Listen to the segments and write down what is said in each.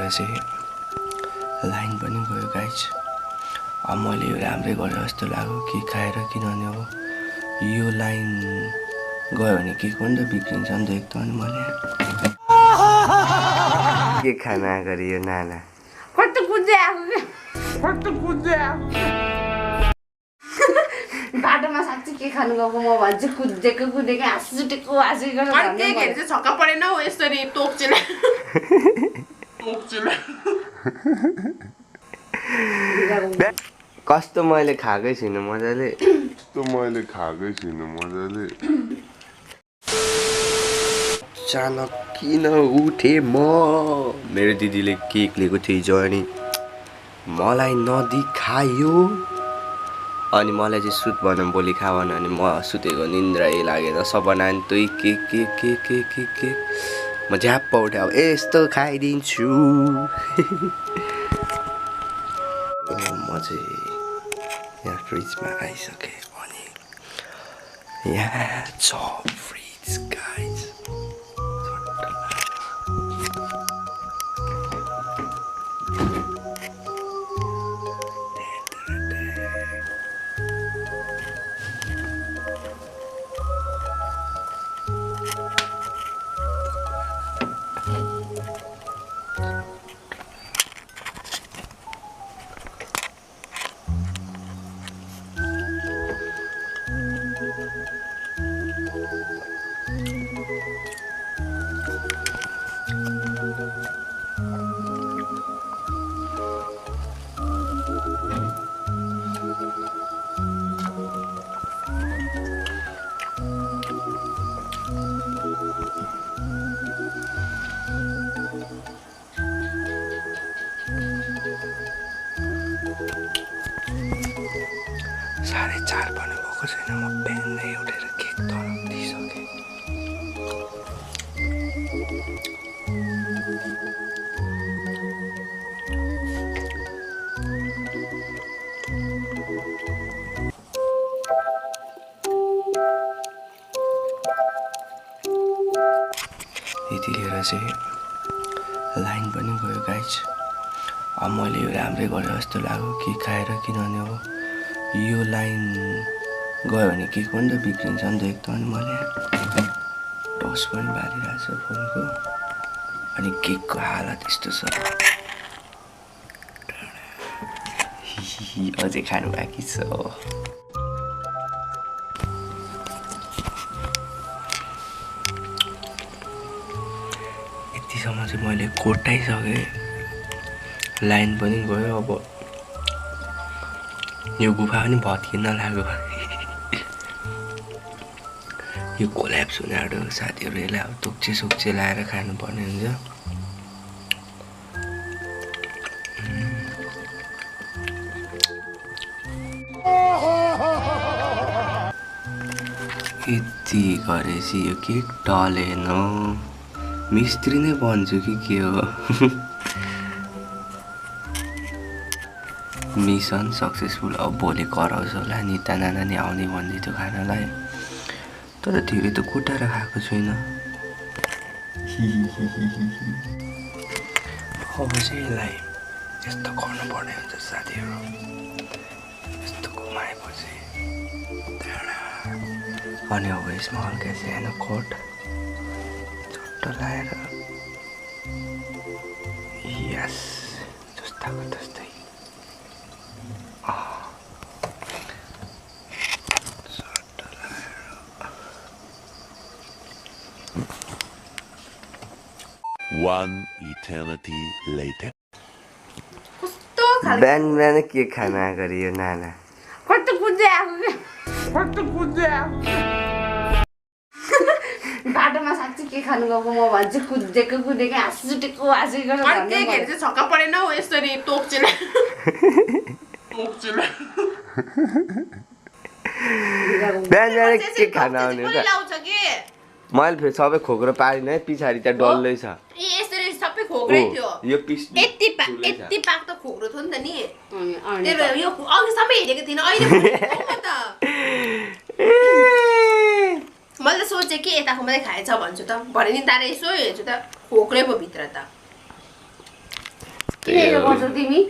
चाहिँ लाइन पनि गयो गाइज। अब मैले यो राम्रै गरेँ जस्तो लाग्यो के खाएर, किनभने अब यो लाइन गयो भने केक पनि त बिग्रिन्छ नि त एक त। अनि मैले के खाना गरे यो नाना कस्तो कुद्दै आएको बाटोमा साँच्चै के खानु गएको म भन्छु कुदेको हाँस छुटेको हाँसै गरेर केकहरू चाहिँ छक्का परेन हौ यसरी तोक्चेला कस्तो मैले खाएकै छुइनँ मजाले। अचानक किन उठे म? मेरो दिदीले केक लिएको थियो हिजो अनि मलाई नदिखायो। अनि मलाई चाहिँ सुत भन भोलि खा भन अनि म सुतेको निन्द्रै लागेर सपना अनि तुई के म झ्याप्प उठे अब यस्तो खाइदिन्छु। म चाहिँ यहाँ फ्रिजमा आइसकेँ अनि यहाँ छ फ्रिज गाइज। साढे 4 पनि भएको छैन, म बिहानै उठेर केक तराउ दिइसकेँ। यति लिएर चाहिँ लाइन पनि गयो गाइज। अब मैले यो राम्रै गरेँ जस्तो लाग्यो के खाएर, किनभने अब यो लाइन गयो भने केक पनि त बिग्रिन्छ नि त एक त। अनि मैले टस पनि बालिरहेको छ फोनको अनि केकको हालत यस्तो छ। अझै खानु बाँकी छ। यतिसम्म चाहिँ मैले कोटाइसकेँ, लाइन पनि गयो। अब यो गुफा पनि भत्किन लाग्यो। यो कोल्याप्स हुने आँटो साथीहरू यसलाई अब तोक्चे लाएर खानुपर्ने हुन्छ। यति गरेपछि यो केक टलेन, मिस्त्री नै भन्छु कि के हो। Mission successful. अब भोलि कराउँछ होला निता नाना नि आउने भन्दै थियो खानालाई, तर धेरै त कोटाएर खाएको छुइनँ। अब चाहिँ यसलाई यस्तो गर्नुपर्ने हुन्छ साथीहरू। यस्तो घुमाएपछि अनि अब यसमा हल्का सानो कोट चट्ट लाएर यस जस्ताको जस्तै 1 eternity later. बिहान के खाना गरे यो नाना कस्तो कुद्दै आएको बाटोमा साँच्चै के खानु गएको म भन्छु कुदेको हाँस छुटेको हाँसै गरेर केकहरू चाहिँ छक्का परेन हौ यसरी तोक्चेला बिहान के खाना आउने त? मैले फेरि सबै खोक्रो पारिन है, पछाडि त्यहाँ डल्लै छ। यसरी सबै खोक्रै थियो। यो पिस यति पाक त खोक्रो थियो नि त नि। त्यही भएर यो अघिसम्म हेरेको थिइनँ, अहिले त मैले त सोचेँ कि यताको मात्रै खाएछ भन्छु त, भने नि तारा यसो हेर्छु त खोक्रै पो भित्र त। किन यसो गर्छौ तिमी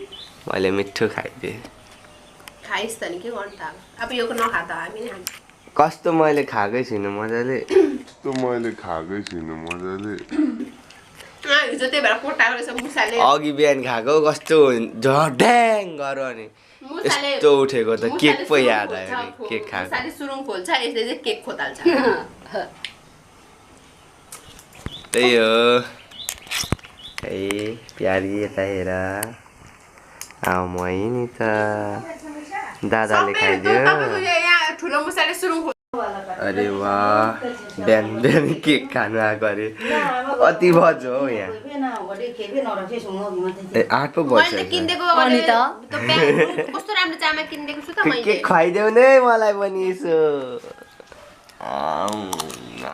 मैले मिठो खाइदिएँ खाइस् त नि के गर्नु त अब यो नखा त हामी नै खान्छ कस्तो मैले खाएकै छुइनँ मजाले हिजो त्यही भएर कोटाको रहेछ मुसाले अघि बिहान खाएको कस्तो झड्याङ गऱ्यो अनि यस्तो उठेको त केक पो याद आयो नि केक खाएको मुसाले सुरुङ खोल्छ यसले चाहिँ केक खोताल्छ त्यही हो है प्यारी यता हेर म नि त दादाले खाइदियो यहाँ ठुलो मुसाले सुरुङ अरे वाह बिहान बिहान केक खानु आएको अरे कति बज्यो हौ यहाँ ए 8 पो मैले बज्यो किनिदिएको अनि त? कस्तो राम्रो चामा किनिदिएको छु त मैले केक खुवाइदेऊ नै मलाई पनि यसो